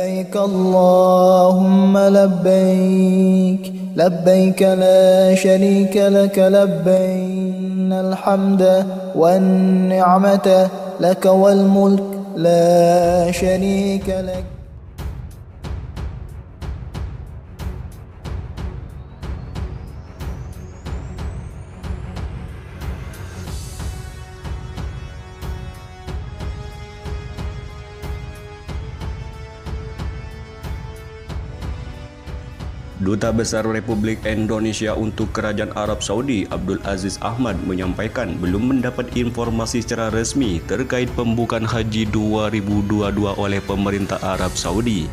لبيك اللهم لبيك لبيك لا شريك لك لبيك إن الحمد والنعمة لك والملك لا شريك لك. Duta Besar Republik Indonesia untuk Kerajaan Arab Saudi Abdul Aziz Ahmad menyampaikan belum mendapat informasi secara resmi terkait pembukaan haji 2022 oleh pemerintah Arab Saudi.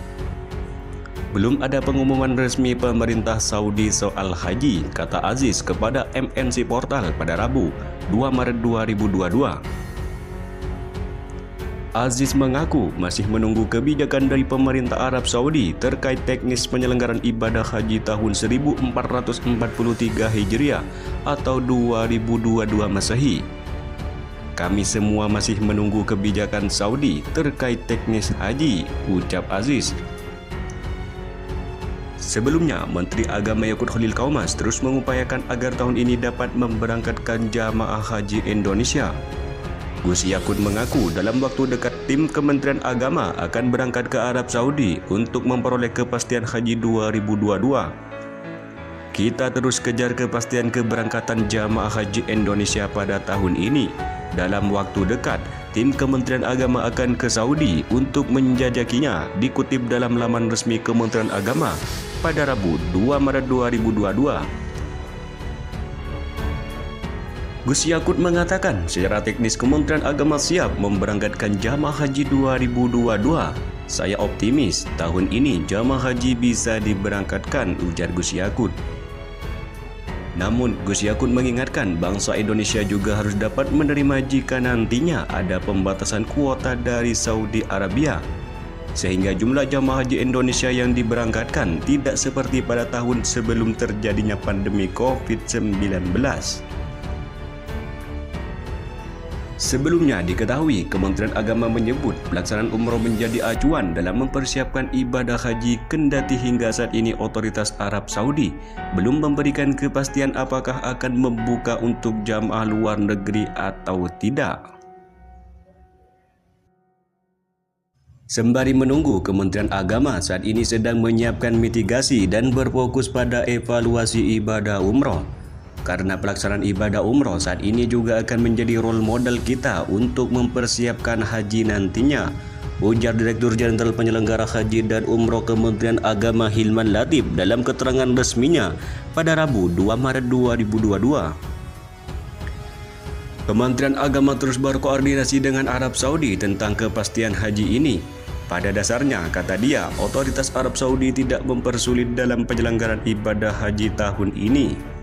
Belum ada pengumuman resmi pemerintah Saudi soal haji, kata Aziz kepada MNC Portal pada Rabu 2 Maret 2022. Aziz mengaku masih menunggu kebijakan dari pemerintah Arab Saudi terkait teknis penyelenggaraan ibadah haji tahun 1443 Hijriah atau 2022 Masehi. Kami semua masih menunggu kebijakan Saudi terkait teknis haji, ucap Aziz. Sebelumnya, Menteri Agama Yakut Khalil Qaumas terus mengupayakan agar tahun ini dapat memberangkatkan jamaah haji Indonesia. Gus Yakut mengaku dalam waktu dekat tim Kementerian Agama akan berangkat ke Arab Saudi untuk memperoleh kepastian haji 2022. Kita terus kejar kepastian keberangkatan jamaah haji Indonesia pada tahun ini. Dalam waktu dekat, tim Kementerian Agama akan ke Saudi untuk menjajakinya, dikutip dalam laman resmi Kementerian Agama pada Rabu 2 Maret 2022. Gus Yakut mengatakan secara teknis Kementerian Agama siap memberangkatkan jamaah haji 2022. Saya optimis tahun ini jamaah haji bisa diberangkatkan, ujar Gus Yakut. Namun Gus Yakut mengingatkan bangsa Indonesia juga harus dapat menerima jika nantinya ada pembatasan kuota dari Saudi Arabia, sehingga jumlah jamaah haji Indonesia yang diberangkatkan tidak seperti pada tahun sebelum terjadinya pandemi COVID-19. Sebelumnya diketahui Kementerian Agama menyebut pelaksanaan umroh menjadi acuan dalam mempersiapkan ibadah haji, kendati hingga saat ini otoritas Arab Saudi belum memberikan kepastian apakah akan membuka untuk jamaah luar negeri atau tidak. Sembari menunggu, Kementerian Agama saat ini sedang menyiapkan mitigasi dan berfokus pada evaluasi ibadah umroh. Karena pelaksanaan ibadah umroh saat ini juga akan menjadi role model kita untuk mempersiapkan haji nantinya, ujar Direktur Jenderal Penyelenggara Haji dan Umroh Kementerian Agama Hilman Latif dalam keterangan resminya pada Rabu 2 Maret 2022. Kementerian Agama terus berkoordinasi dengan Arab Saudi tentang kepastian haji ini. Pada dasarnya, kata dia, otoritas Arab Saudi tidak mempersulit dalam penyelenggaraan ibadah haji tahun ini.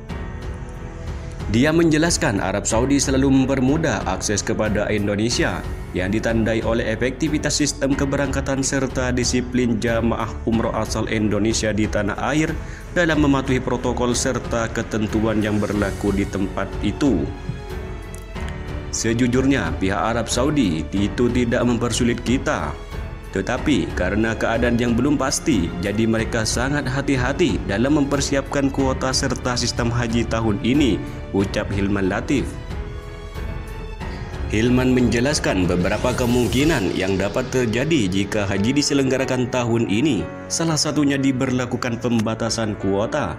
Dia menjelaskan Arab Saudi selalu mempermudah akses kepada Indonesia yang ditandai oleh efektivitas sistem keberangkatan serta disiplin jamaah umroh asal Indonesia di tanah air dalam mematuhi protokol serta ketentuan yang berlaku di tempat itu. Sejujurnya, pihak Arab Saudi itu tidak mempersulit kita. Tetapi karena keadaan yang belum pasti, jadi mereka sangat hati-hati dalam mempersiapkan kuota serta sistem haji tahun ini, ucap Hilman Latif. Hilman menjelaskan beberapa kemungkinan yang dapat terjadi jika haji diselenggarakan tahun ini, salah satunya diberlakukan pembatasan kuota.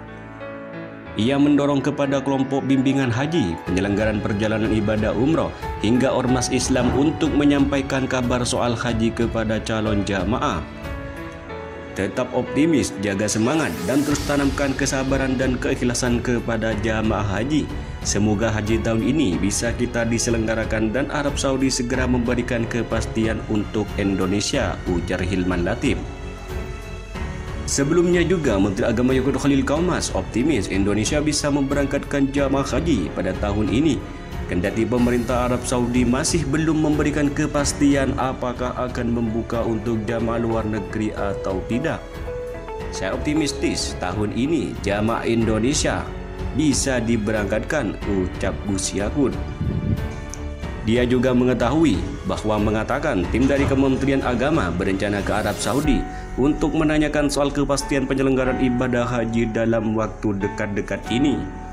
Ia mendorong kepada kelompok bimbingan haji, penyelenggaraan perjalanan ibadah umroh, hingga ormas Islam untuk menyampaikan kabar soal haji kepada calon jamaah. Tetap optimis, jaga semangat, dan terus tanamkan kesabaran dan keikhlasan kepada jamaah haji. Semoga haji tahun ini bisa kita diselenggarakan dan Arab Saudi segera memberikan kepastian untuk Indonesia, ujar Hilman Latif. Sebelumnya juga Menteri Agama Yakut Khalil Qaumas optimis Indonesia bisa memberangkatkan jamaah haji pada tahun ini, kendati pemerintah Arab Saudi masih belum memberikan kepastian apakah akan membuka untuk jamaah luar negeri atau tidak. Saya optimistis tahun ini jamaah Indonesia bisa diberangkatkan, ucap Gus Yakut. Dia juga mengetahui bahwa mengatakan tim dari Kementerian Agama berencana ke Arab Saudi untuk menanyakan soal kepastian penyelenggaraan ibadah haji dalam waktu dekat-dekat ini.